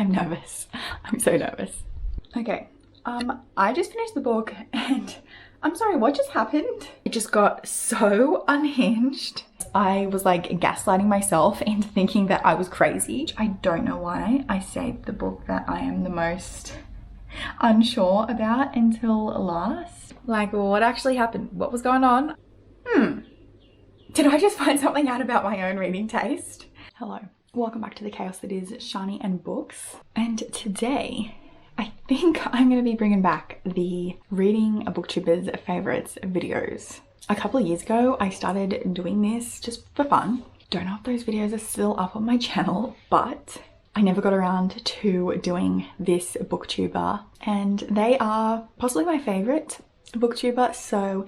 I'm nervous. I'm so nervous. Okay, I just finished the book and I'm sorry, what just happened? It just got so unhinged. I was like gaslighting myself into thinking that I was crazy. I don't know why I saved the book that I am the most unsure about until last. Like, what actually happened? What was going on? Did I just find something out about my own reading taste? Hello, welcome back to the chaos that is Shani and books. And today, I think I'm going to be bringing back the reading a booktuber's favorites videos. A couple of years ago, I started doing this just for fun. Don't know if those videos are still up on my channel, but I never got around to doing this booktuber, and they are possibly my favorite booktuber. So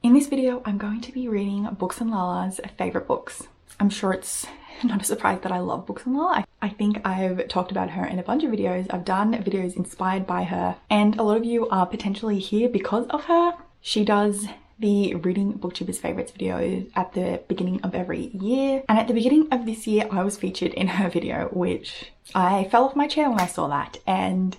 in this video, I'm going to be reading Books and Lala's favorite books. I'm sure it's not a surprise that I love Books and Lala. I think I've talked about her in a bunch of videos. I've done videos inspired by her, and a lot of you are potentially here because of her. She does the reading booktubers favorites videos at the beginning of every year, and at the beginning of this year I was featured in her video, which I fell off my chair when I saw that, and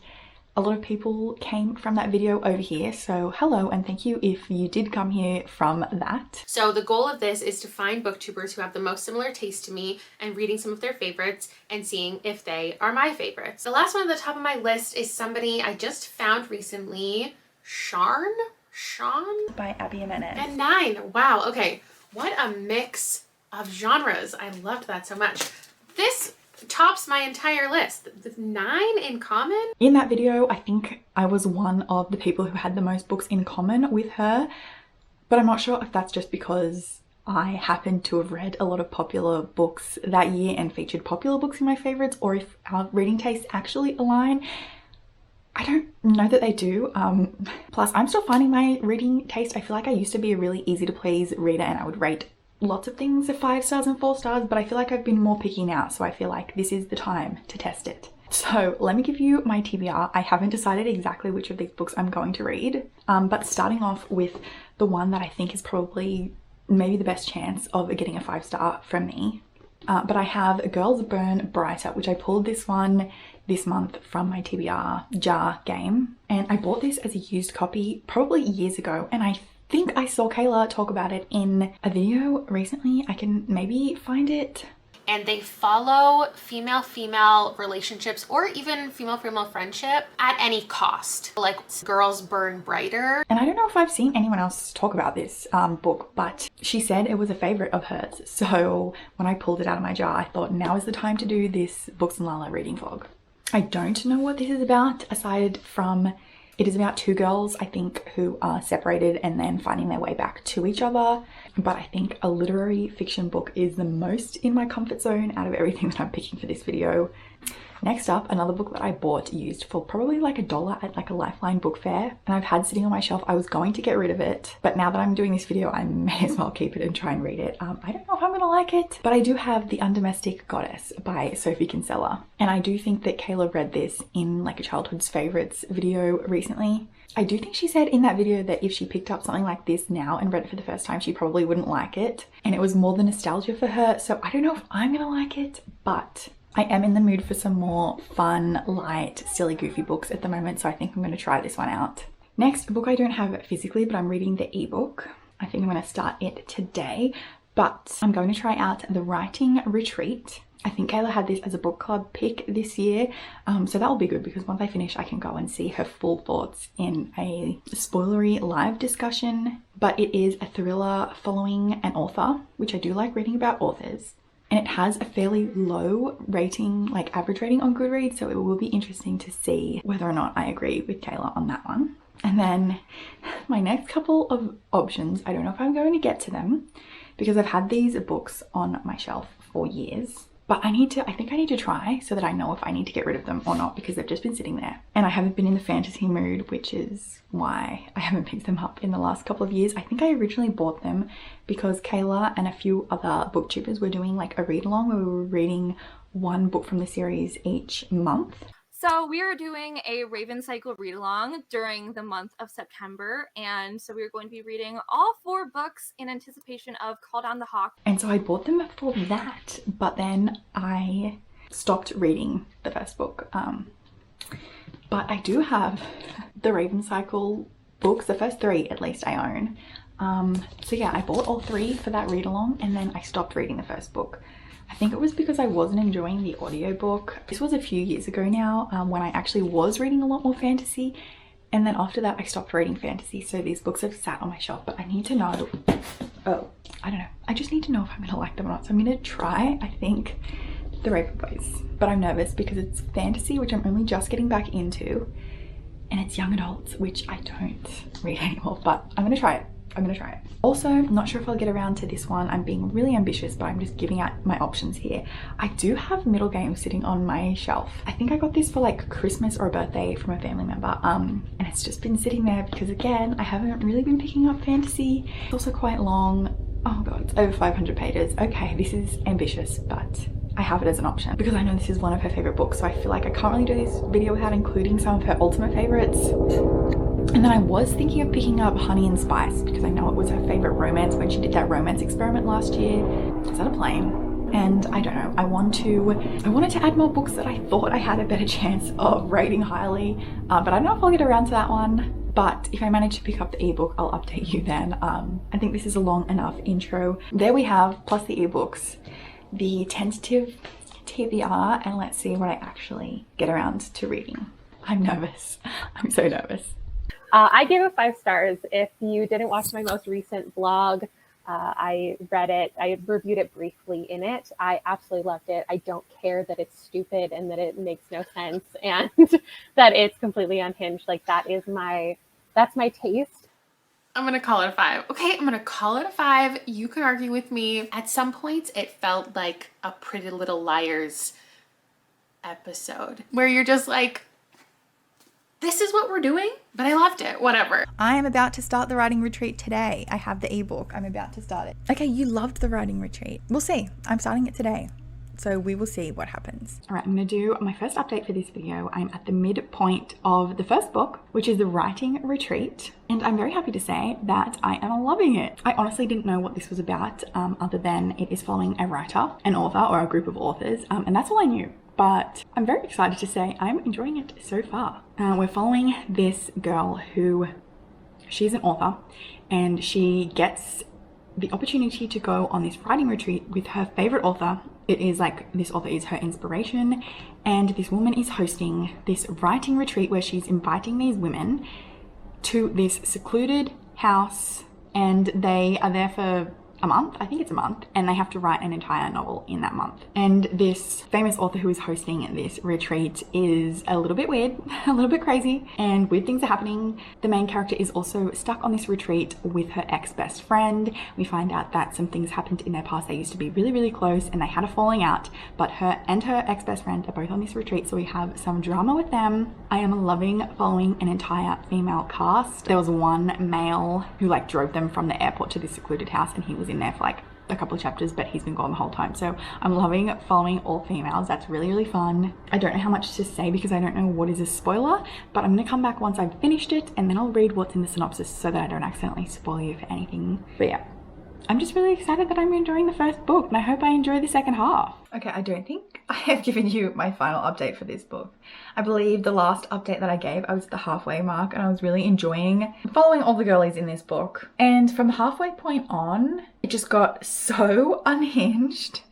a lot of people came from that video over here, so hello and thank you if you did come here from that. So the goal of this is to find booktubers who have the most similar taste to me and reading some of their favorites and seeing if they are my favorites. The last one at the top of my list is somebody I just found recently, Sean By Abby and 9. Wow, okay, what a mix of genres. I loved that so much. This tops my entire list. The 9 in common. In that video, I think I was one of the people who had the most books in common with her, but I'm not sure if that's just because I happened to have read a lot of popular books that year and featured popular books in my favorites, or if our reading tastes actually align. I don't know that they do. Plus, I'm still finding my reading taste. I feel like I used to be a really easy to please reader and I would rate lots of things at 5 stars and 4 stars, but I feel like I've been more picky now, so I feel like this is the time to test it. So let me give you my TBR. I haven't decided exactly which of these books I'm going to read, but starting off with the one that I think is probably maybe the best chance of getting a 5-star from me. But I have Girls Burn Brighter, which I pulled this one this month from my TBR jar game, and I bought this as a used copy probably years ago, and I think I saw Kayla talk about it in a video recently. I can maybe find it. And they follow female-female relationships or even female-female friendship at any cost, like Girls Burn Brighter. And I don't know if I've seen anyone else talk about this book, but she said it was a favorite of hers. So when I pulled it out of my jar, I thought now is the time to do this Books and Lala reading vlog. I don't know what this is about, aside from it is about 2 girls, I think, who are separated and then finding their way back to each other. But I think a literary fiction book is the most in my comfort zone out of everything that I'm picking for this video. Next up, another book that I bought used for probably like $1 at like a Lifeline book fair, and I've had sitting on my shelf. I was going to get rid of it, but now that I'm doing this video, I may as well keep it and try and read it. I don't know if I'm gonna like it, but I do have the Undomestic Goddess by Sophie Kinsella, and I do think that Kayla read this in like a childhood's favorites video recently. I do think she said in that video that if she picked up something like this now and read it for the first time, she probably wouldn't like it, and it was more the nostalgia for her. So I don't know if I'm gonna like it, but I am in the mood for some more fun, light, silly, goofy books at the moment, so I think I'm going to try this one out. Next, a book I don't have physically, but I'm reading the ebook. I think I'm going to start it today, but I'm going to try out The Writing Retreat. I think Kayla had this as a book club pick this year, so that will be good because once I finish, I can go and see her full thoughts in a spoilery live discussion. But it is a thriller following an author, which I do like reading about authors. And it has a fairly low rating, like average rating on Goodreads, so it will be interesting to see whether or not I agree with Kayla on that one. And then my next couple of options, I don't know if I'm going to get to them because I've had these books on my shelf for years. But I think I need to try so that I know if I need to get rid of them or not, because they've just been sitting there. And I haven't been in the fantasy mood, which is why I haven't picked them up in the last couple of years. I think I originally bought them because Kayla and a few other booktubers were doing like a read along where we were reading one book from the series each month. So we are doing a Raven Cycle read-along during the month of September, and so we are going to be reading all 4 books in anticipation of Call Down the Hawk. And so I bought them for that, but then I stopped reading the first book. But I do have the Raven Cycle books, the first 3 at least I own. So yeah, I bought all 3 for that read along, and then I stopped reading the first book. I think it was because I wasn't enjoying the audiobook. This was a few years ago now, when I actually was reading a lot more fantasy, and then after that I stopped reading fantasy, so these books have sat on my shelf. But I need to know, I don't know, I just need to know if I'm gonna like them or not. So I'm gonna try, I think, the Raven Boys, but I'm nervous because it's fantasy, which I'm only just getting back into, and it's young adults, which I don't read anymore, but I'm gonna try it. Also, I'm not sure if I'll get around to this one. I'm being really ambitious, but I'm just giving out my options here. I do have Middle Game sitting on my shelf. I think I got this for like Christmas or a birthday from a family member, and it's just been sitting there because, again, I haven't really been picking up fantasy. It's also quite long. Oh god, it's over 500 pages. Okay, this is ambitious, but I have it as an option because I know this is one of her favorite books, so I feel like I can't really do this video without including some of her ultimate favorites. And then I was thinking of picking up Honey and Spice because I know it was her favorite romance when she did that romance experiment last year. Is that a plane? And I don't know, I wanted to add more books that I thought I had a better chance of rating highly, but I don't know if I'll get around to that one. But if I manage to pick up the ebook, I'll update you then. I think this is a long enough intro. There we have, plus the ebooks, the tentative TBR, and let's see what I actually get around to reading. I'm nervous. I'm so nervous. I gave it 5 stars. If you didn't watch my most recent vlog, I read it. I reviewed it briefly in it. I absolutely loved it. I don't care that it's stupid and that it makes no sense and that it's completely unhinged. Like that's my taste. I'm gonna call it a 5. Okay, I'm gonna call it a 5. You can argue with me. At some points, it felt like a Pretty Little Liars episode where you're just like, this is what we're doing, but I loved it, whatever. I am about to start the writing retreat today. I have the ebook, I'm about to start it. Okay, you loved the writing retreat. We'll see, I'm starting it today. So we will see what happens. All right, I'm gonna do my first update for this video. I'm at the midpoint of the first book, which is the writing retreat. And I'm very happy to say that I am loving it. I honestly didn't know what this was about, other than it is following a writer, an author, or a group of authors. And that's all I knew. But I'm very excited to say I'm enjoying it so far. We're following this girl who, she's an author, and she gets the opportunity to go on this writing retreat with her favorite author. It is like, this author is her inspiration, and this woman is hosting this writing retreat where she's inviting these women to this secluded house, and they are there for a month, I think it's a month, and they have to write an entire novel in that month. And this famous author who is hosting this retreat is a little bit weird, a little bit crazy, and weird things are happening. The main character is also stuck on this retreat with her ex-best friend. We find out that some things happened in their past. They used to be really, really close and they had a falling out, but her and her ex-best friend are both on this retreat, so we have some drama with them. I am loving following an entire female cast. There was one male who like drove them from the airport to this secluded house, and he was in there for like a couple of chapters, but he's been gone the whole time. So I'm loving following all females. That's really, really fun. I don't know how much to say because I don't know what is a spoiler, but I'm gonna come back once I've finished it and then I'll read what's in the synopsis so that I don't accidentally spoil you for anything. But yeah, I'm just really excited that I'm enjoying the first book, and I hope I enjoy the second half. Okay, I don't think I have given you my final update for this book. I believe the last update that I gave, I was at the halfway mark, and I was really enjoying following all the girlies in this book. And from the halfway point on, it just got so unhinged.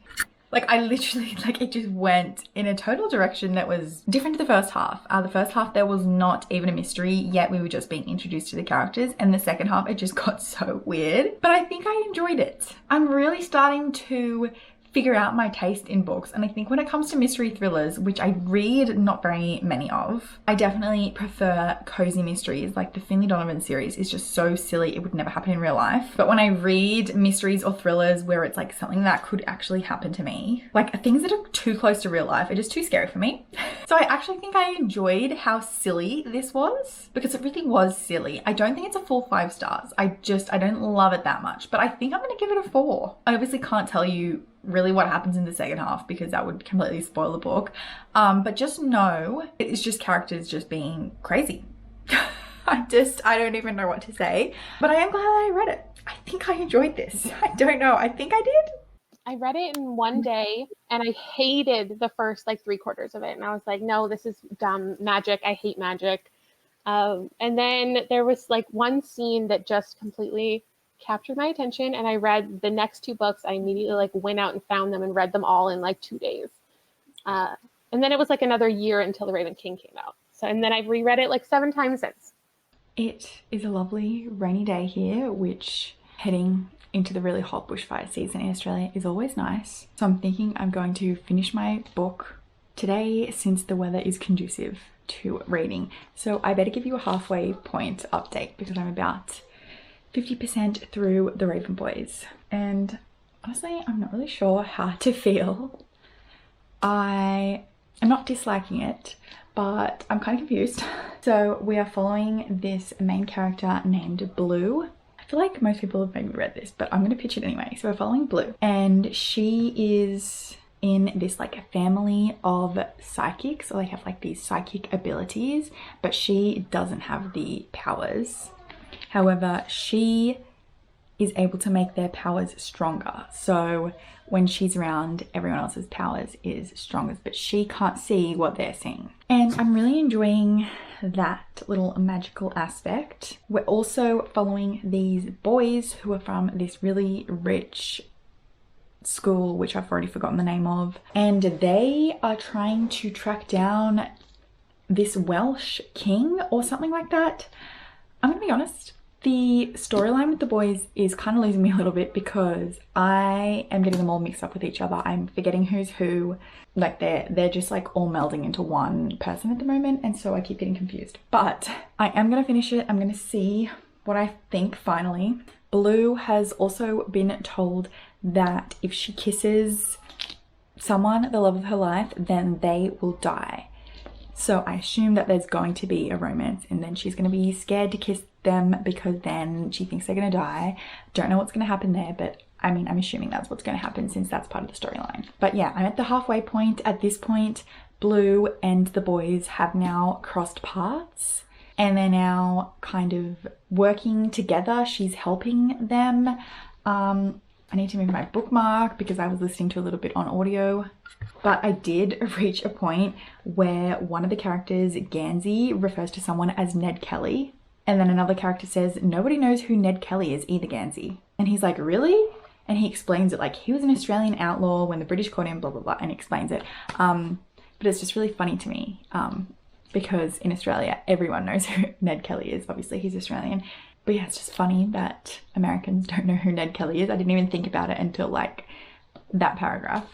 Like I literally, like it just went in a total direction that was different to the first half. The first half, there was not even a mystery, yet we were just being introduced to the characters. And the second half, it just got so weird. But I think I enjoyed it. I'm really starting to figure out my taste in books, and I think when it comes to mystery thrillers, which I read not very many of, I definitely prefer cozy mysteries. Like the Finley Donovan series is just so silly, it would never happen in real life. But when I read mysteries or thrillers where it's like something that could actually happen to me, like things that are too close to real life are just too scary for me. So I actually think I enjoyed how silly this was, because it really was silly. I don't think it's a full 5 stars. I don't love it that much, but I think I'm gonna give it a 4. I obviously can't tell you really what happens in the second half because that would completely spoil the book, but just know it's just characters just being crazy. I don't even know what to say, but I am glad I read it. I think I enjoyed this. I don't know, I think I did. I read it in one day and I hated the first like 3/4 of it. And I was like, no, this is dumb magic. I hate magic. And then there was like one scene that just completely captured my attention. And I read the next 2 books. I immediately like went out and found them and read them all in like 2 days. And then it was like another year until The Raven King came out. So, and then I've reread it like 7 times since. It is a lovely rainy day here, which heading into the really hot bushfire season in Australia is always nice. So I'm thinking I'm going to finish my book today since the weather is conducive to reading. So I better give you a halfway point update because I'm about 50% through The Raven Boys. And honestly, I'm not really sure how to feel. I am not disliking it, but I'm kind of confused. So we are following this main character named Blue. I feel like most people have maybe read this, but I'm going to pitch it anyway. So we're following Blue, and she is in this like a family of psychics, or they have like these psychic abilities, but she doesn't have the powers. However, she is able to make their powers stronger. So when she's around, everyone else's powers is stronger, but she can't see what they're seeing. And I'm really enjoying that little magical aspect. We're also following these boys who are from this really rich school, which I've already forgotten the name of, and they are trying to track down this Welsh king or something like that. I'm gonna be honest, the storyline with the boys is kind of losing me a little bit because I am getting them all mixed up with each other. I'm forgetting who's who. Like they're just like all melding into one person at the moment, and so I keep getting confused. But I am gonna finish it. I'm gonna see what I think finally. Blue has also been told that if she kisses someone, the love of her life, then they will die. So I assume that there's going to be a romance, and then she's going to be scared to kiss them because then she thinks they're going to die. Don't know what's going to happen there, but I mean, I'm assuming that's what's going to happen since that's part of the storyline. But yeah, I'm at the halfway point. At this point, Blue and the boys have now crossed paths, and they're now kind of working together. She's helping them. I need to move my bookmark because I was listening to a little bit on audio. But I did reach a point where one of the characters, Gansey, refers to someone as Ned Kelly. And then another character says, nobody knows who Ned Kelly is either, Gansey. And he's like, really? And he explains it like he was an Australian outlaw when the British caught him, blah, blah, blah, and he explains it. But it's just really funny to me because in Australia, everyone knows who Ned Kelly is. Obviously, he's Australian. But yeah, it's just funny that Americans don't know who Ned Kelly is. I didn't even think about it until like that paragraph.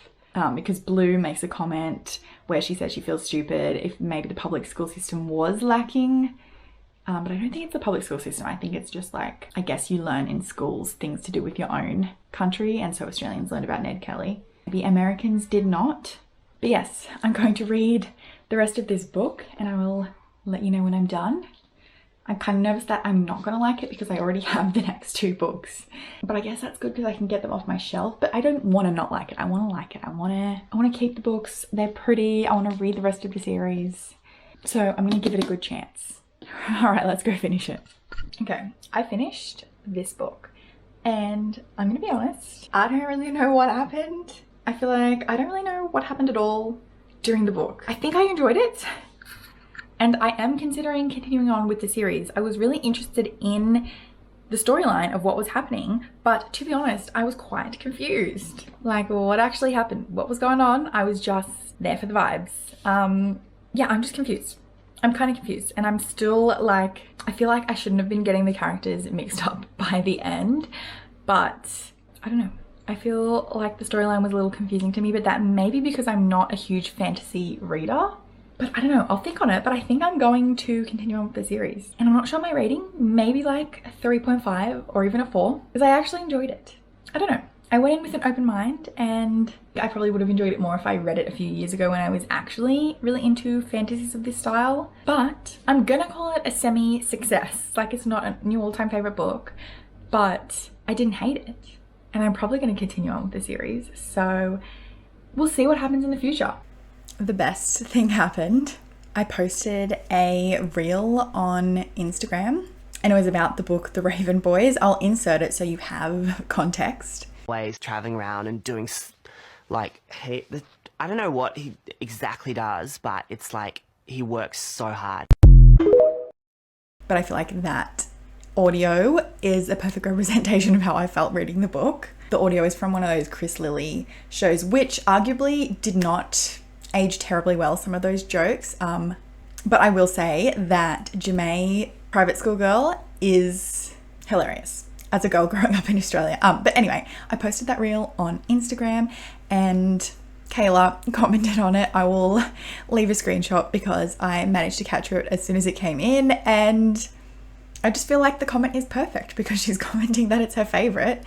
Because Blue makes a comment where she says she feels stupid if maybe the public school system was lacking. But I don't think it's the public school system. I think it's just like, I guess you learn in schools things to do with your own country. And so Australians learned about Ned Kelly. Maybe Americans did not. But yes, I'm going to read the rest of this book and I will let you know when I'm done. I'm kind of nervous that I'm not going to like it because I already have the next 2 books. But I guess that's good because I can get them off my shelf. But I don't want to not like it. I want to like it. I want to keep the books. They're pretty. I want to read the rest of the series. So I'm going to give it a good chance. All right, let's go finish it. Okay, I finished this book. And I'm going to be honest, I don't really know what happened. I feel like I don't really know what happened at all during the book. I think I enjoyed it. And I am considering continuing on with the series. I was really interested in the storyline of what was happening, but to be honest, I was quite confused. Like, what actually happened? What was going on? I was just there for the vibes. Yeah, I'm just confused. I'm kind of confused, and I'm still like, I feel like I shouldn't have been getting the characters mixed up by the end, but I don't know. I feel like the storyline was a little confusing to me, but that may be because I'm not a huge fantasy reader. But I don't know, I'll think on it, but I think I'm going to continue on with the series. And I'm not sure my rating, maybe like a 3.5 or even a 4, because I actually enjoyed it. I don't know. I went in with an open mind, and I probably would have enjoyed it more if I read it a few years ago when I was actually really into fantasies of this style. But I'm gonna call it a semi-success. Like, it's not a new all-time favorite book, but I didn't hate it. And I'm probably gonna continue on with the series. So we'll see what happens in the future. The best thing happened. I posted a reel on Instagram and it was about the book The Raven Boys. I'll insert it so you have context. ways, traveling around and doing like I don't know what he exactly does, but it's like he works so hard. But I feel like that audio is a perfect representation of how I felt reading the book. The audio is from one of those Chris Lilly shows, which arguably did not age terribly well, some of those jokes. But I will say that Jemay, Private School Girl, is hilarious as a girl growing up in Australia. But anyway, I posted that reel on Instagram and Kayla commented on it. I will leave a screenshot because I managed to catch it as soon as it came in, and I just feel like the comment is perfect because she's commenting that it's her favorite.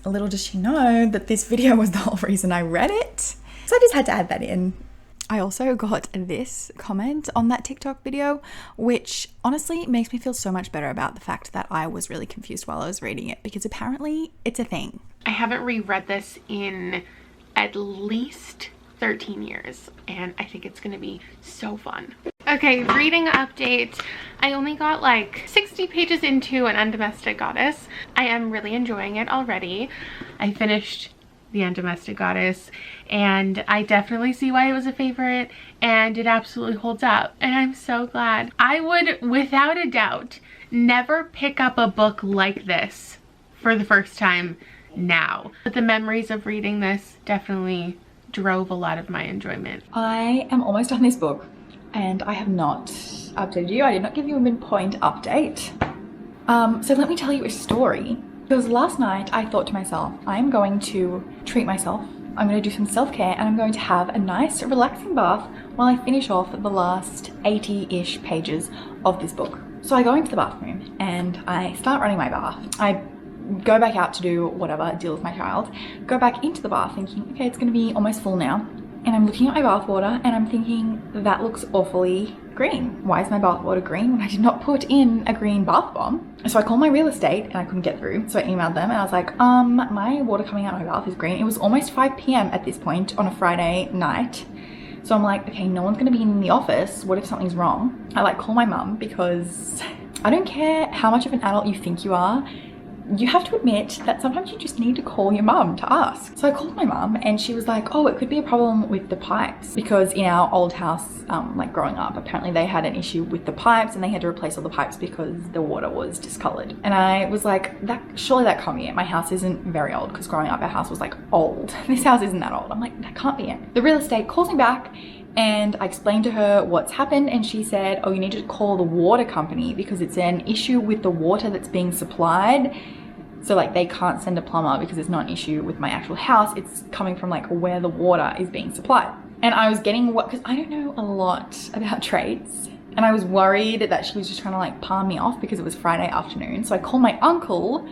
Little does she know that this video was the whole reason I read it. So I just had to add that in. I also got this comment on that TikTok video, which honestly makes me feel so much better about the fact that I was really confused while I was reading it, because apparently it's a thing. I haven't reread this in at least 13 years, and I think it's gonna be so fun. Okay, reading update. I only got like 60 pages into an Undomestic Goddess. I am really enjoying it already. I finished the Undomestic Goddess, and I definitely see why it was a favorite, and it absolutely holds up, and I'm so glad. I would, without a doubt, never pick up a book like this for the first time now. But the memories of reading this definitely drove a lot of my enjoyment. I am almost done this book, and I have not updated you. I did not give you a midpoint update. So let me tell you a story. Because last night I thought to myself, I'm going to treat myself. I'm going to do some self-care, and I'm going to have a nice relaxing bath while I finish off the last 80-ish pages of this book. So I go into the bathroom and I start running my bath. I go back out to do whatever, deal with my child, go back into the bath thinking, okay, it's going to be almost full now. And I'm looking at my bath water and I'm thinking, that looks awfully green. Why is my bath water green when I did not put in a green bath bomb? So I called my real estate and I couldn't get through. So I emailed them and I was like, my water coming out of my bath is green. It was almost 5 p.m. at this point on a Friday night. So I'm like, okay, no one's gonna be in the office. What if something's wrong? I like call my mum, because I don't care how much of an adult you think you are. You have to admit that sometimes you just need to call your mum to ask. So I called my mum and she was like, oh, it could be a problem with the pipes, because in our old house, like growing up, apparently they had an issue with the pipes and they had to replace all the pipes because the water was discolored. And I was like, surely that can't be it. My house isn't very old, because growing up our house was like old. This house isn't that old. I'm like, that can't be it. The real estate calls me back and I explained to her what's happened, and she said, oh, you need to call the water company because it's an issue with the water that's being supplied. So like they can't send a plumber because it's not an issue with my actual house. It's coming from like where the water is being supplied. And I was getting what, because I don't know a lot about trades. And I was worried that she was just trying to like palm me off because it was Friday afternoon. So I called my uncle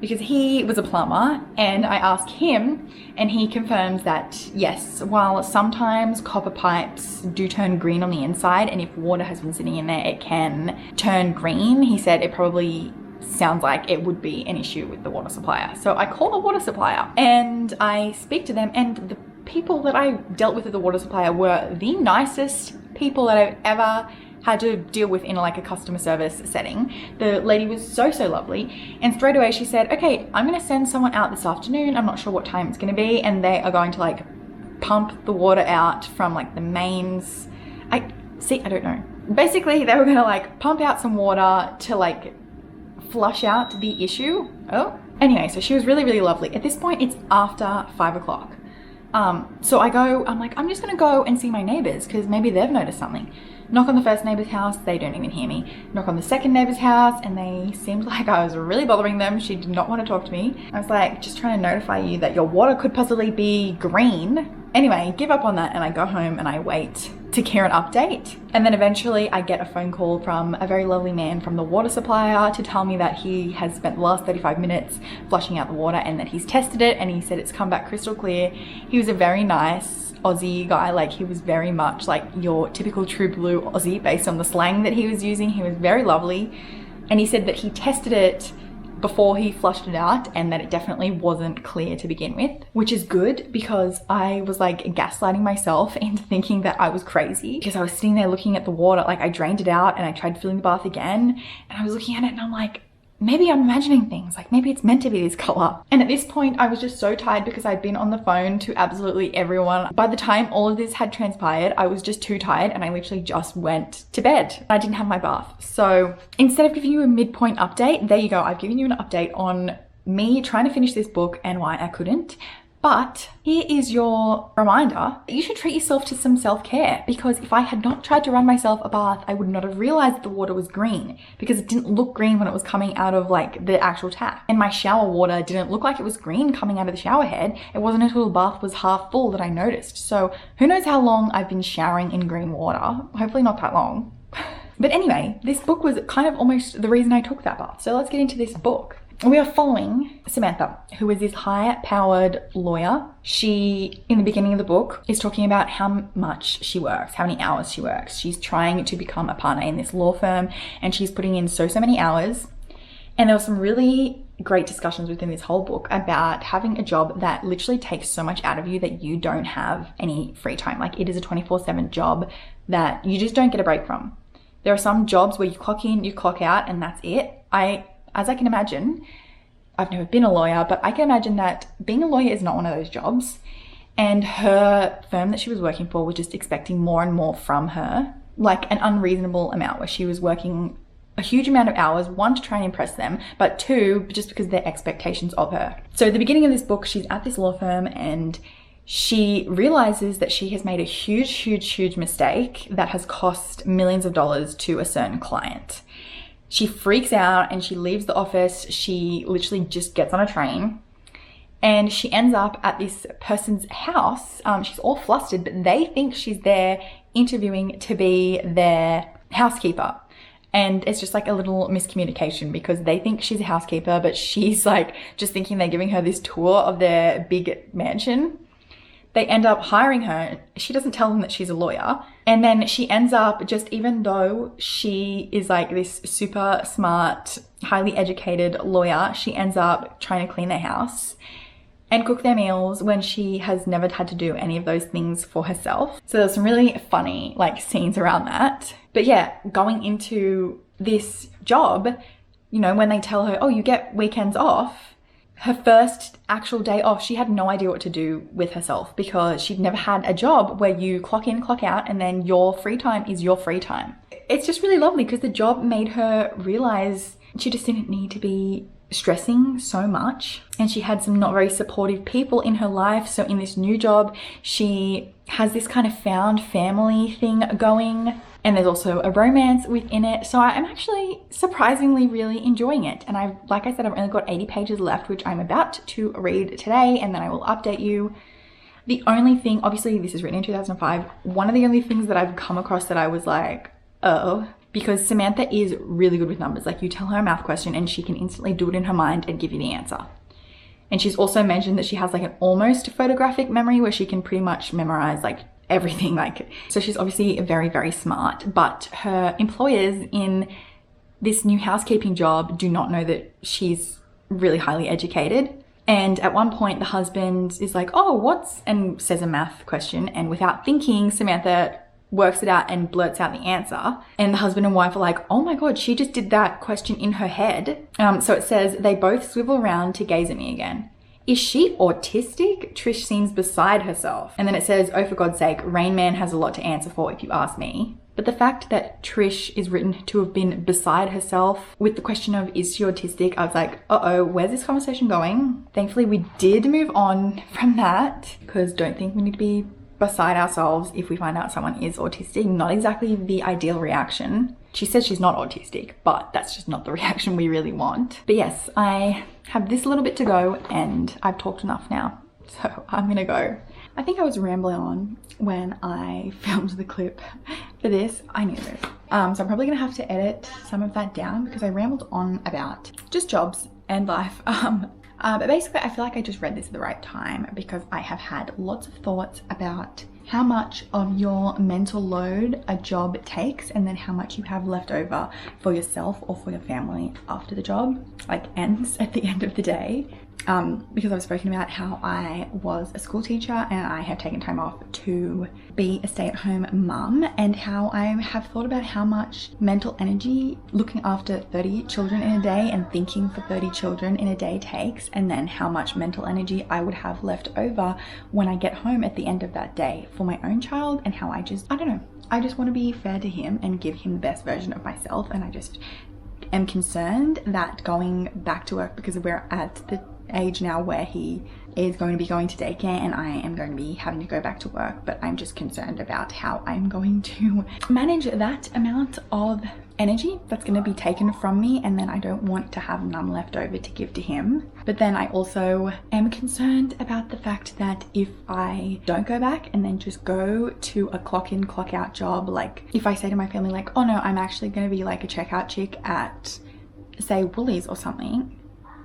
because he was a plumber, and I asked him, and he confirms that yes, while sometimes copper pipes do turn green on the inside, and if water has been sitting in there, it can turn green. He said it probably sounds like it would be an issue with the water supplier. So I call the water supplier and I speak to them, and the people that I dealt with at the water supplier were the nicest people that I've ever had to deal with in like a customer service setting. The lady was so lovely, and straight away she said, okay, I'm gonna send someone out this afternoon. I'm not sure what time it's gonna be, and they are going to like pump the water out from like the mains. I don't know. Basically they were gonna like pump out some water to like flush out the issue. Oh, anyway, so she was really lovely. At this point it's after 5 o'clock. So I'm like, I'm just gonna go and see my neighbors because maybe they've noticed something. Knock on the first neighbor's house, they don't even hear me. Knock on the second neighbor's house, and they seemed like I was really bothering them. She did not want to talk to me. I was like, just trying to notify you that your water could possibly be green. Anyway, give up on that, and I go home and I wait to hear an update. And then eventually I get a phone call from a very lovely man from the water supplier to tell me that he has spent the last 35 minutes flushing out the water and that he's tested it, and he said it's come back crystal clear. He was a very nice Aussie guy. Like, he was very much like your typical true blue Aussie based on the slang that he was using. He was very lovely, and he said that he tested it before he flushed it out and that it definitely wasn't clear to begin with, which is good because I was like gaslighting myself into thinking that I was crazy because I was sitting there looking at the water. Like, I drained it out and I tried filling the bath again, and I was looking at it and I'm like, maybe I'm imagining things, like maybe it's meant to be this color. And at this point I was just so tired because I'd been on the phone to absolutely everyone. By the time all of this had transpired, I was just too tired and I literally just went to bed. I didn't have my bath. So instead of giving you a midpoint update, there you go, I've given you an update on me trying to finish this book and why I couldn't. But here is your reminder, you should treat yourself to some self-care, because if I had not tried to run myself a bath, I would not have realized the water was green, because it didn't look green when it was coming out of like the actual tap. And my shower water didn't look like it was green coming out of the shower head. It wasn't until the bath was half full that I noticed. So who knows how long I've been showering in green water? Hopefully not that long. But anyway, this book was kind of almost the reason I took that bath. So let's get into this book. We are following Samantha, who is this high-powered lawyer. She, in the beginning of the book, is talking about how much she works, how many hours she works. She's trying to become a partner in this law firm and she's putting in so many hours. And there were some really great discussions within this whole book about having a job that literally takes so much out of you that you don't have any free time. Like, it is a 24/7 job that you just don't get a break from. There are some jobs where you clock in, you clock out, and that's it. As I can imagine, I've never been a lawyer, but I can imagine that being a lawyer is not one of those jobs. And her firm that she was working for was just expecting more and more from her, like an unreasonable amount, where she was working a huge amount of hours, one, to try and impress them, but two, just because of their expectations of her. So at the beginning of this book, she's at this law firm and she realizes that she has made a huge mistake that has cost millions of dollars to a certain client. She freaks out and she leaves the office. She literally just gets on a train and she ends up at this person's house. She's all flustered, but they think she's there interviewing to be their housekeeper. And it's just like a little miscommunication because they think she's a housekeeper, but she's like just thinking they're giving her this tour of their big mansion. They end up hiring her. She doesn't tell them that she's a lawyer. And then she ends up, just even though she is like this super smart, highly educated lawyer, she ends up trying to clean their house and cook their meals when she has never had to do any of those things for herself. So there's some really funny like scenes around that. But yeah, going into this job, you know, when they tell her, oh, you get weekends off, her first actual day off, she had no idea what to do with herself because she'd never had a job where you clock in, clock out, and then your free time is your free time. It's just really lovely because the job made her realize she just didn't need to be stressing so much, and she had some not very supportive people in her life. So in this new job, she has this kind of found family thing going, and there's also a romance within it. So I'm actually surprisingly really enjoying it. And like I said, I've only got 80 pages left, which I'm about to read today, and then I will update you. The only thing, obviously this is written in 2005, one of the only things that I've come across that I was like, oh, because Samantha is really good with numbers. Like, you tell her a math question and she can instantly do it in her mind and give you the answer. And she's also mentioned that she has like an almost photographic memory where she can pretty much memorize like everything. Like, so she's obviously very smart, but her employers in this new housekeeping job do not know that she's really highly educated. And at one point the husband is like, oh, and says a math question, and without thinking, Samantha works it out and blurts out the answer. And the husband and wife are like, oh my God, she just did that question in her head. So it says, they both swivel around to gaze at me again. Is she autistic? Trish seems beside herself. And then it says, oh, for God's sake, Rain Man has a lot to answer for if you ask me. But the fact that Trish is written to have been beside herself with the question of, is she autistic? I was like, uh-oh, where's this conversation going? Thankfully, we did move on from that, because don't think we need to be beside ourselves if we find out someone is autistic. Not exactly the ideal reaction. She says she's not autistic, but that's just not the reaction we really want. But yes, I have this little bit to go and I've talked enough now, so I'm gonna go. I think I was rambling on when I filmed the clip for this. I knew this. So I'm probably gonna have to edit some of that down because I rambled on about just jobs and life. But basically I feel like I just read this at the right time because I have had lots of thoughts about how much of your mental load a job takes and then how much you have left over for yourself or for your family after the job like ends at the end of the day. because I've spoken about how I was a school teacher and I have taken time off to be a stay-at-home mum, and how I have thought about how much mental energy looking after 30 children in a day and thinking for 30 children in a day takes, and then how much mental energy I would have left over when I get home at the end of that day for my own child, and how I don't know, I just want to be fair to him and give him the best version of myself. And I just am concerned that going back to work, because we're at the age now where he is going to be going to daycare and I am going to be having to go back to work, but I'm just concerned about how I'm going to manage that amount of energy that's going to be taken from me, and then I don't want to have none left over to give to him. But then I also am concerned about the fact that if I don't go back and then just go to a clock in clock out job, like if I say to my family like, oh no, I'm actually going to be like a checkout chick at say Woolies or something,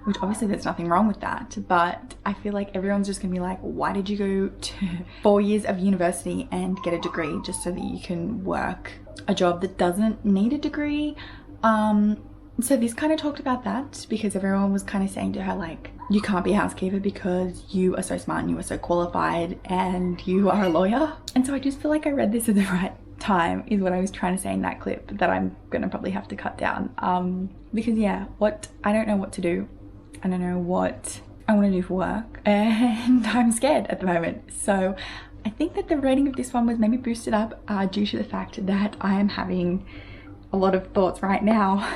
which obviously there's nothing wrong with that, but I feel like everyone's just gonna be like, why did you go to 4 years of university and get a degree just so that you can work a job that doesn't need a degree? So this kind of talked about that, because everyone was kind of saying to her like, you can't be a housekeeper because you are so smart and you are so qualified and you are a lawyer. And so I just feel like I read this at the right time, is what I was trying to say in that clip, that I'm gonna probably have to cut down, because yeah, I don't know what to do. I don't know what I want to do for work, and I'm scared at the moment. So I think that the rating of this one was maybe boosted up due to the fact that I am having a lot of thoughts right now.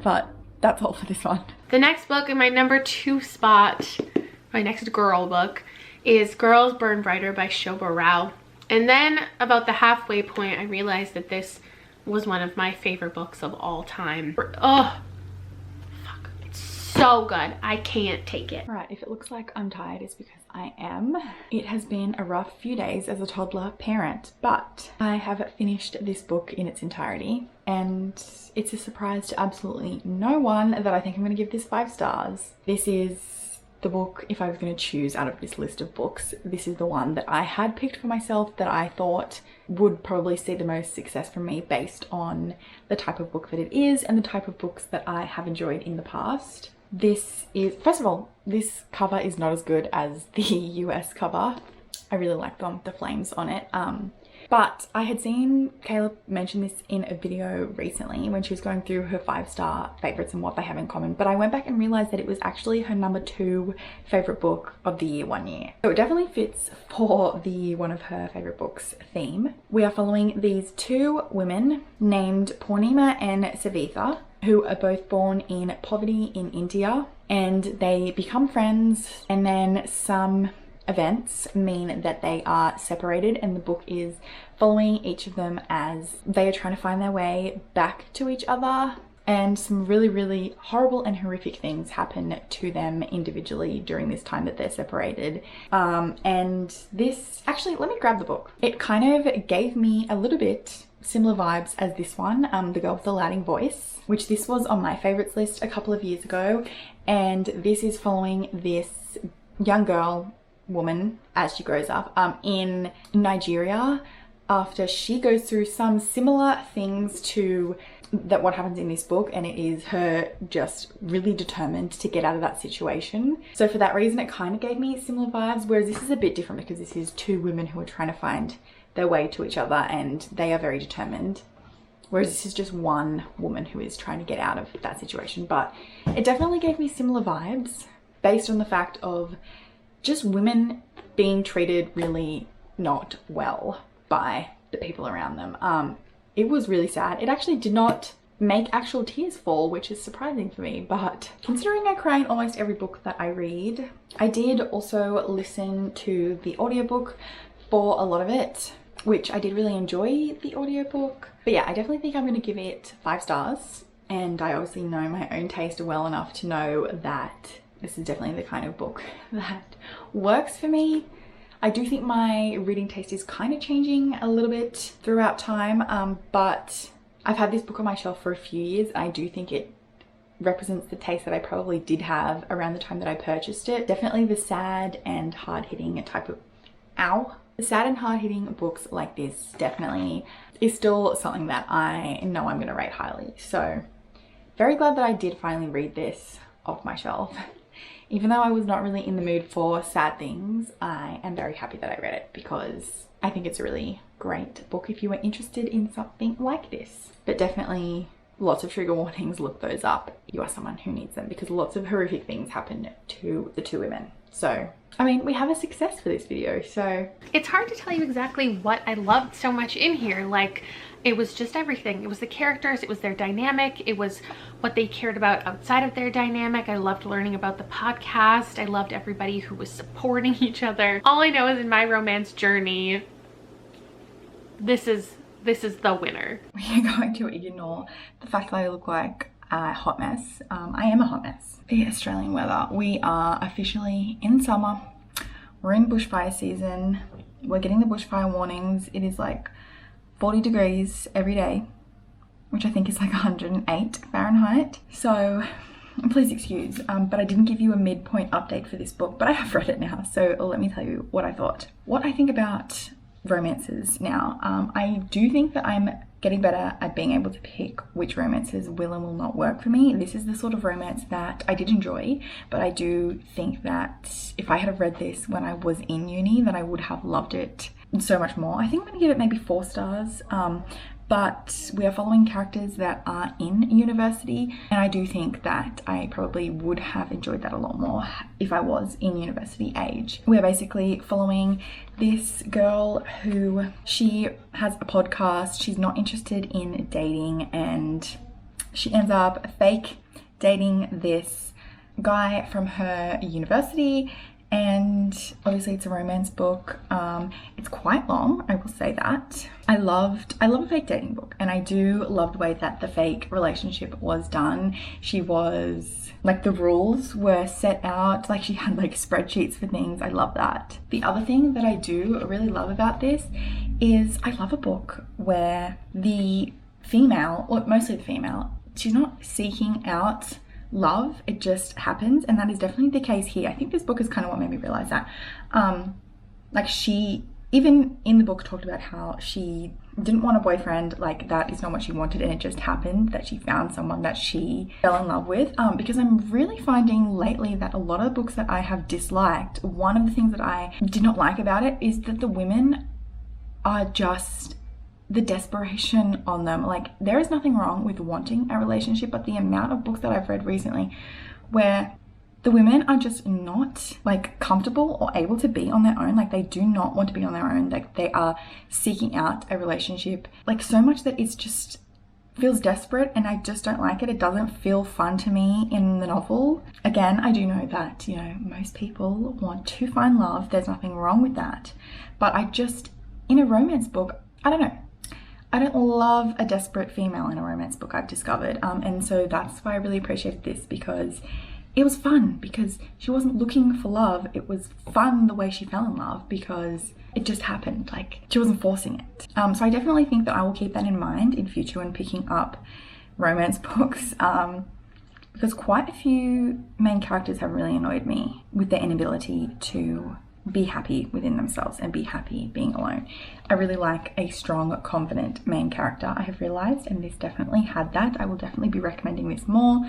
But that's all for this one. The next book in my number 2 spot, my next girl book, is Girls Burn Brighter by Shobha Rao. And then about the halfway point, I realized that this was one of my favorite books of all time. Oh, so good. I can't take it. Right, if it looks like I'm tired, it's because I am. It has been a rough few days as a toddler parent, but I have finished this book in its entirety, and it's a surprise to absolutely no one that I think I'm going to give this 5 stars. This is the book, if I was going to choose out of this list of books, this is the one that I had picked for myself that I thought would probably see the most success from me based on the type of book that it is and the type of books that I have enjoyed in the past. This is, first of all, this cover is not as good as the US cover. I really like the flames on it. But I had seen Kayla mention this in a video recently when she was going through her 5-star favorites and what they have in common. But I went back and realized that it was actually her number 2 favorite book of the year one year. So it definitely fits for the one of her favorite books theme. We are following these 2 women named Purnima and Savitha, who are both born in poverty in India, and they become friends, and then some events mean that they are separated, and the book is following each of them as they are trying to find their way back to each other, and some really horrible and horrific things happen to them individually during this time that they're separated. And this, actually, let me grab the book. It kind of gave me a little bit similar vibes as this one, The Girl with the Louding Voice, which this was on my favorites list a couple of years ago, and this is following this young woman as she grows up in Nigeria after she goes through some similar things to what happens in this book, and it is her just really determined to get out of that situation. So for that reason, it kind of gave me similar vibes, whereas this is a bit different because this is 2 women who are trying to find their way to each other and they are very determined, whereas this is just one woman who is trying to get out of that situation. But it definitely gave me similar vibes based on the fact of just women being treated really not well by the people around them. It was really sad. It actually did not make actual tears fall, which is surprising for me, but considering I cry in almost every book that I read, I did also listen to the audiobook for a lot of it, which I did really enjoy the audiobook. But yeah, I definitely think I'm going to give it 5 stars, and I obviously know my own taste well enough to know that this is definitely the kind of book that works for me. I do think my reading taste is kind of changing a little bit throughout time, but I've had this book on my shelf for a few years. I do think it represents the taste that I probably did have around the time that I purchased it. Definitely the sad and hard-hitting type of, the sad and hard-hitting books like this definitely is still something that I know I'm going to rate highly. So very glad that I did finally read this off my shelf. Even though I was not really in the mood for sad things, I am very happy that I read it because I think it's a really great book if you are interested in something like this. But definitely lots of trigger warnings, look those up. You are someone who needs them because lots of horrific things happen to the two women. So, I mean, we have a success for this video, so. It's hard to tell you exactly what I loved so much in here. Like, it was just everything. It was the characters, it was their dynamic, it was what they cared about outside of their dynamic. I loved learning about the podcast. I loved everybody who was supporting each other. All I know is in my romance journey, this is the winner. We are going to ignore the fact that I look like a hot mess. I am a hot mess. The Australian weather. We are officially in summer. We're in bushfire season. We're getting the bushfire warnings. It is like 40 degrees every day, which I think is like 108 Fahrenheit. So please excuse, but I didn't give you a midpoint update for this book, but I have read it now. So let me tell you what I thought. What I think about romances now. I do think that I'm getting better at being able to pick which romances will and will not work for me. This is the sort of romance that I did enjoy, but I do think that if I had read this when I was in uni, then I would have loved it so much more. I think I'm gonna give it maybe 4 stars. But we are following characters that are in university, and I do think that I probably would have enjoyed that a lot more if I was in university age. We're basically following this girl who, she has a podcast, she's not interested in dating, and she ends up fake dating this guy from her university. And obviously it's a romance book. It's quite long, I will say that. I love a fake dating book, and I do love the way that the fake relationship was done. She was, like, the rules were set out, like she had like spreadsheets for things. I love that. The other thing that I do really love about this is I love a book where the female, or mostly the female, she's not seeking out love, it just happens, and that is definitely the case here. I think this book is kind of what made me realize that. Like, she, even in the book, talked about how she didn't want a boyfriend, like that is not what she wanted, and it just happened that she found someone that she fell in love with. Because I'm really finding lately that a lot of the books that I have disliked, one of the things that I did not like about it is that the women are just, the desperation on them. Like, there is nothing wrong with wanting a relationship, but the amount of books that I've read recently where the women are just not like comfortable or able to be on their own, like they do not want to be on their own, like they are seeking out a relationship, like so much that it's just feels desperate, and I just don't like it. It doesn't feel fun to me in the novel. Again, I do know that, you know, most people want to find love, there's nothing wrong with that, but I just, in a romance book, I don't know, I don't love a desperate female in a romance book, I've discovered. And so that's why I really appreciated this, because it was fun, because she wasn't looking for love. It was fun the way she fell in love, because it just happened. Like, she wasn't forcing it. So I definitely think that I will keep that in mind in future when picking up romance books. Because quite a few main characters have really annoyed me with their inability to be happy within themselves and be happy being alone. I really like a strong, confident main character, I have realized, and this definitely had that. I will definitely be recommending this more.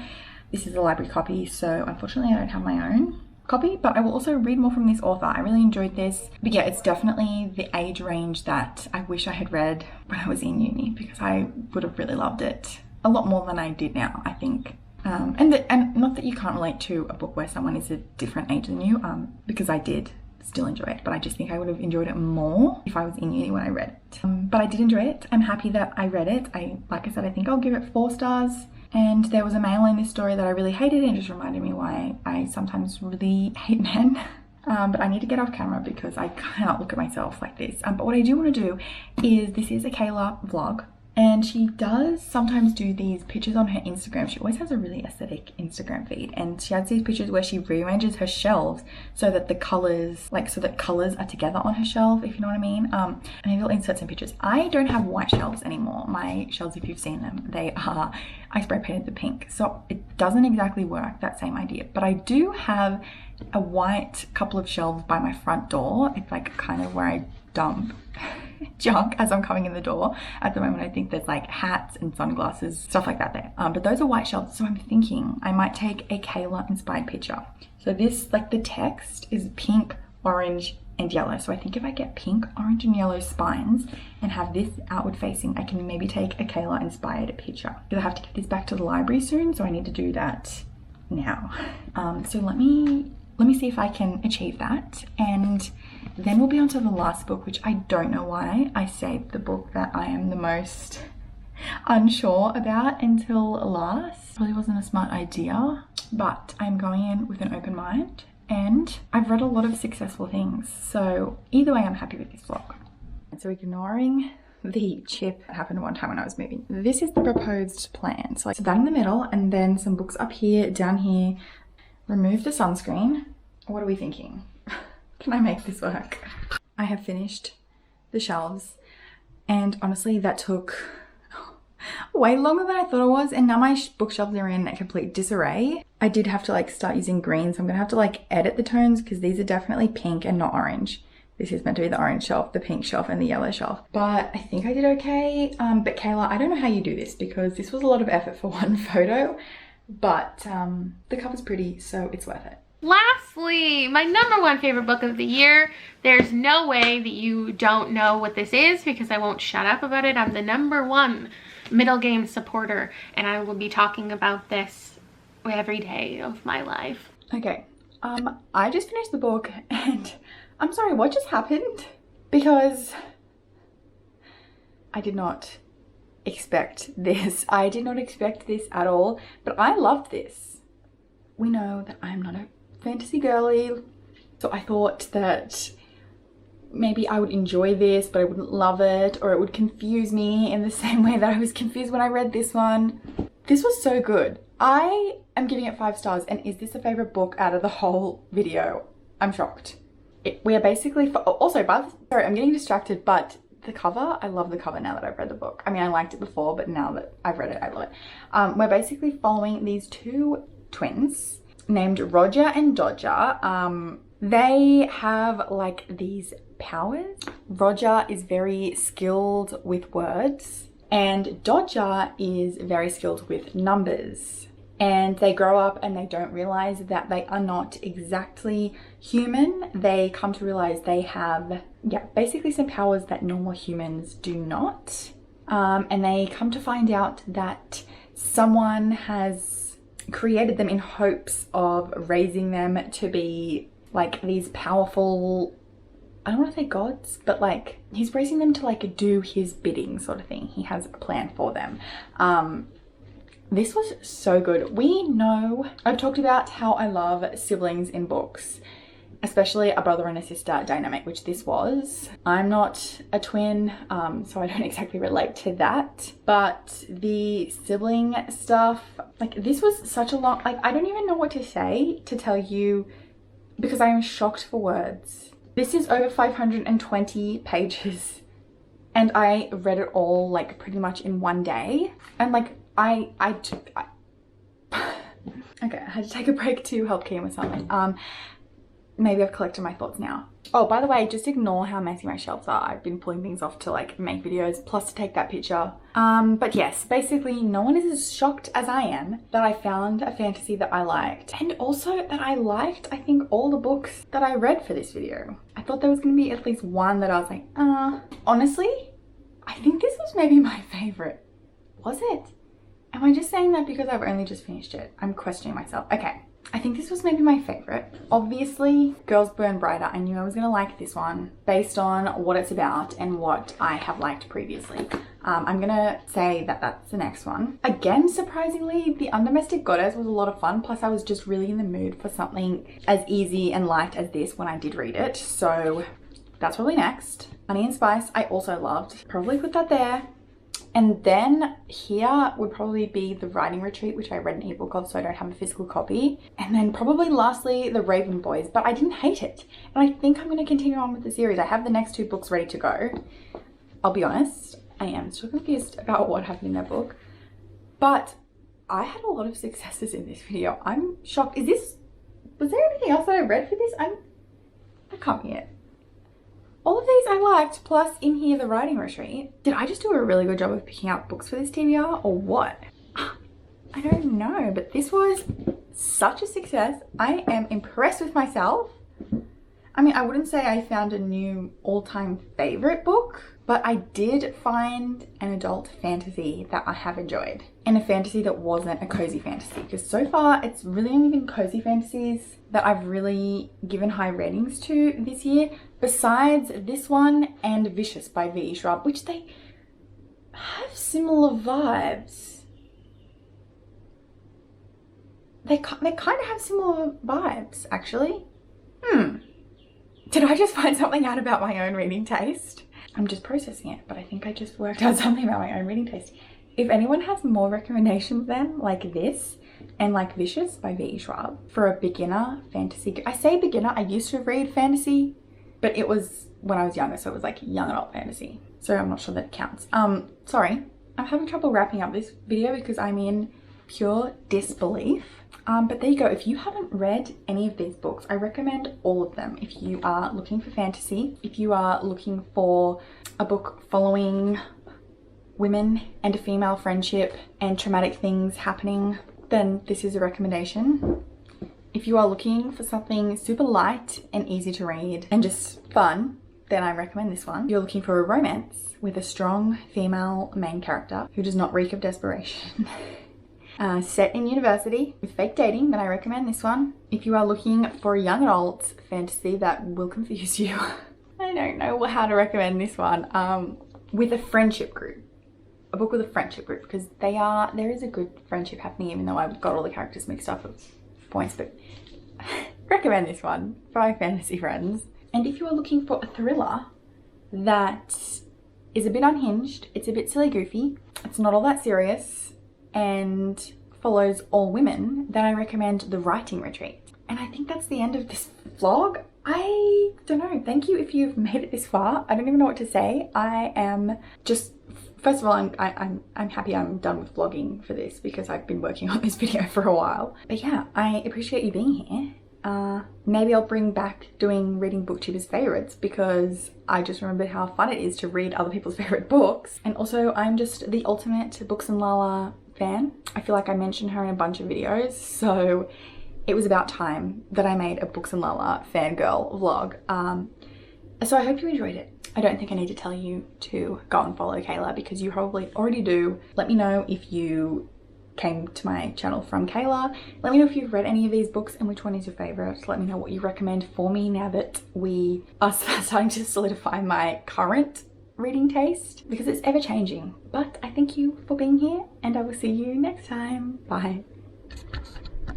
This is a library copy, so unfortunately I don't have my own copy, but I will also read more from this author. I really enjoyed this. But yeah, it's definitely the age range that I wish I had read when I was in uni, because I would have really loved it a lot more than I did now, I think. And not that you can't relate to a book where someone is a different age than you, because I did still enjoy it, but I just think I would have enjoyed it more if I was in uni when I read it. But I did enjoy it. I'm happy that I read it. Like I said, I think I'll give it 4 stars. And there was a male in this story that I really hated, and it just reminded me why I sometimes really hate men. But I need to get off camera because I cannot look at myself like this. But what I do want to do is, this is a Kayla vlog, and she does sometimes do these pictures on her Instagram. She always has a really aesthetic Instagram feed, and she has these pictures where she rearranges her shelves so that the colors, are together on her shelf, if you know what I mean. And maybe I'll insert some pictures. I don't have white shelves anymore. My shelves, if you've seen them, I spray painted the pink, so it doesn't exactly work, that same idea. But I do have a white couple of shelves by my front door. It's like kind of where I dump junk as I'm coming in the door. At the moment, I think there's like hats and sunglasses, stuff like that there. But those are white shelves, so I'm thinking I might take a Kayla inspired picture. So this, like the text is pink, orange, and yellow. So I think if I get pink, orange, and yellow spines and have this outward facing, I can maybe take a Kayla inspired picture. Because I have to get this back to the library soon, so I need to do that now. So let me see if I can achieve that, and then we'll be on to the last book, which I don't know why I saved the book that I am the most unsure about until last. Probably wasn't a smart idea, but I'm going in with an open mind, and I've read a lot of successful things, so either way I'm happy with this vlog. So ignoring the chip that happened one time when I was moving, this is the proposed plan. So that in the middle, and then some books up here, down here. Remove the sunscreen. What are we thinking? Can I make this work? I have finished the shelves, and honestly that took way longer than I thought it was, and now my bookshelves are in a complete disarray. I did have to like start using green, so I'm gonna have to like edit the tones because these are definitely pink and not orange. This is meant to be the orange shelf, the pink shelf, and the yellow shelf. But I think I did okay. But Kayla, I don't know how you do this because this was a lot of effort for one photo, but the cover's pretty, so it's worth it. Lastly, my #1 favorite book of the year. There's no way that you don't know what this is because I won't shut up about it. I'm the #1 middle game supporter, and I will be talking about this every day of my life. Okay, I just finished the book, and I'm sorry, what just happened? Because I did not expect this. I did not expect this at all, but I loved this. We know that I'm not a fantasy girly, so I thought that maybe I would enjoy this, but I wouldn't love it, or it would confuse me in the same way that I was confused when I read this one. This was so good. I am giving it 5 stars, and is this a favorite book out of the whole video? I'm shocked. We are basically, also, sorry, I'm getting distracted, but the cover, I love the cover now that I've read the book. I mean, I liked it before, but now that I've read it, I love it. We're basically following these 2 twins named Roger and Dodger. They have like these powers. Roger is very skilled with words, and Dodger is very skilled with numbers. And they grow up and they don't realize that they are not exactly human. They come to realize they have, basically some powers that normal humans do not. And they come to find out that someone has created them in hopes of raising them to be like these powerful, I don't want to say gods, but like he's raising them to like do his bidding sort of thing. He has a plan for them. This was so good. We know, I've talked about how I love siblings in books, especially a brother and a sister dynamic, which this was. I'm not a twin, so I don't exactly relate to that. But the sibling stuff, like this was such a long, like I don't even know what to say to tell you because I am shocked for words. This is over 520 pages and I read it all like pretty much in one day. And like okay, I had to take a break to help Kim with something. Maybe I've collected my thoughts now. Oh, by the way, just ignore how messy my shelves are. I've been pulling things off to like make videos, plus to take that picture. But yes, basically no one is as shocked as I am that I found a fantasy that I liked. And also that I liked, I think, all the books that I read for this video. I thought there was gonna be at least one that I was like, honestly, I think this was maybe my favorite. Was it? Am I just saying that because I've only just finished it? I'm questioning myself. Okay. I think this was maybe my favorite. Obviously, Girls Burn Brighter. I knew I was gonna like this one based on what it's about and what I have liked previously. I'm gonna say that that's the next one. Again, surprisingly, the Undomestic Goddess was a lot of fun. Plus, I was just really in the mood for something as easy and light as this when I did read it. So that's probably next. Honey and Spice, I also loved. Probably put that there. And then here would probably be The Writing Retreat, which I read an ebook of, so I don't have a physical copy. And then probably lastly, The Raven Boys, but I didn't hate it. And I think I'm going to continue on with the series. I have the next 2 books ready to go. I'll be honest, I am still confused about what happened in that book. But I had a lot of successes in this video. I'm shocked. Was there anything else that I read for this? I can't be it. all of these I liked, plus in here the writing retreat. Did I just do a really good job of picking out books for this TBR or what? I don't know, but this was such a success. I am impressed with myself. I mean, I wouldn't say I found a new all-time favorite book, but I did find an adult fantasy that I have enjoyed, and a fantasy that wasn't a cozy fantasy, because so far it's really only been cozy fantasies that I've really given high ratings to this year, besides this one and Vicious by V.E. Schwab, which they have similar vibes. They kind of have similar vibes, actually. Did I just find something out about my own reading taste? I'm just processing it, but I think I just worked out something about my own reading taste. If anyone has more recommendations then, like this, and like Vicious by V.E. Schwab, for a beginner fantasy. I say beginner, I used to read fantasy, but it was when I was younger, so it was like young adult fantasy. So I'm not sure that it counts. Sorry, I'm having trouble wrapping up this video because I'm in pure disbelief. But there you go. If you haven't read any of these books, I recommend all of them. If you are looking for fantasy, if you are looking for a book following women and a female friendship and traumatic things happening, then this is a recommendation. If you are looking for something super light and easy to read and just fun, then I recommend this one. If you're looking for a romance with a strong female main character who does not reek of desperation, set in university with fake dating, then I recommend this one. If you are looking for a young adult fantasy that will confuse you, I don't know how to recommend this one. With a friendship group. A book with a friendship group, because there is a good friendship happening, even though I've got all the characters mixed up at points, but recommend this one for my fantasy friends. And if you are looking for a thriller that is a bit unhinged, it's a bit silly goofy, it's not all that serious, and follows all women, then I recommend The Writing Retreat. And I think that's the end of this vlog. I don't know. Thank you if you've made it this far. I don't even know what to say. I am just, first of all, I'm happy I'm done with vlogging for this because I've been working on this video for a while. But yeah, I appreciate you being here. Maybe I'll bring back reading booktubers favorites, because I just remembered how fun it is to read other people's favorite books. And also, I'm just the ultimate Books and Lala fan. I feel like I mentioned her in a bunch of videos, so it was about time that I made a Books and Lala fangirl vlog. So I hope you enjoyed it. I don't think I need to tell you to go and follow Kayla, because you probably already do. Let me know if you came to my channel from Kayla. Let me know if you've read any of these books and which one is your favorite. Let me know what you recommend for me now that we are starting to solidify my current reading taste, because it's ever changing. But I thank you for being here, and I will see you next time. Bye.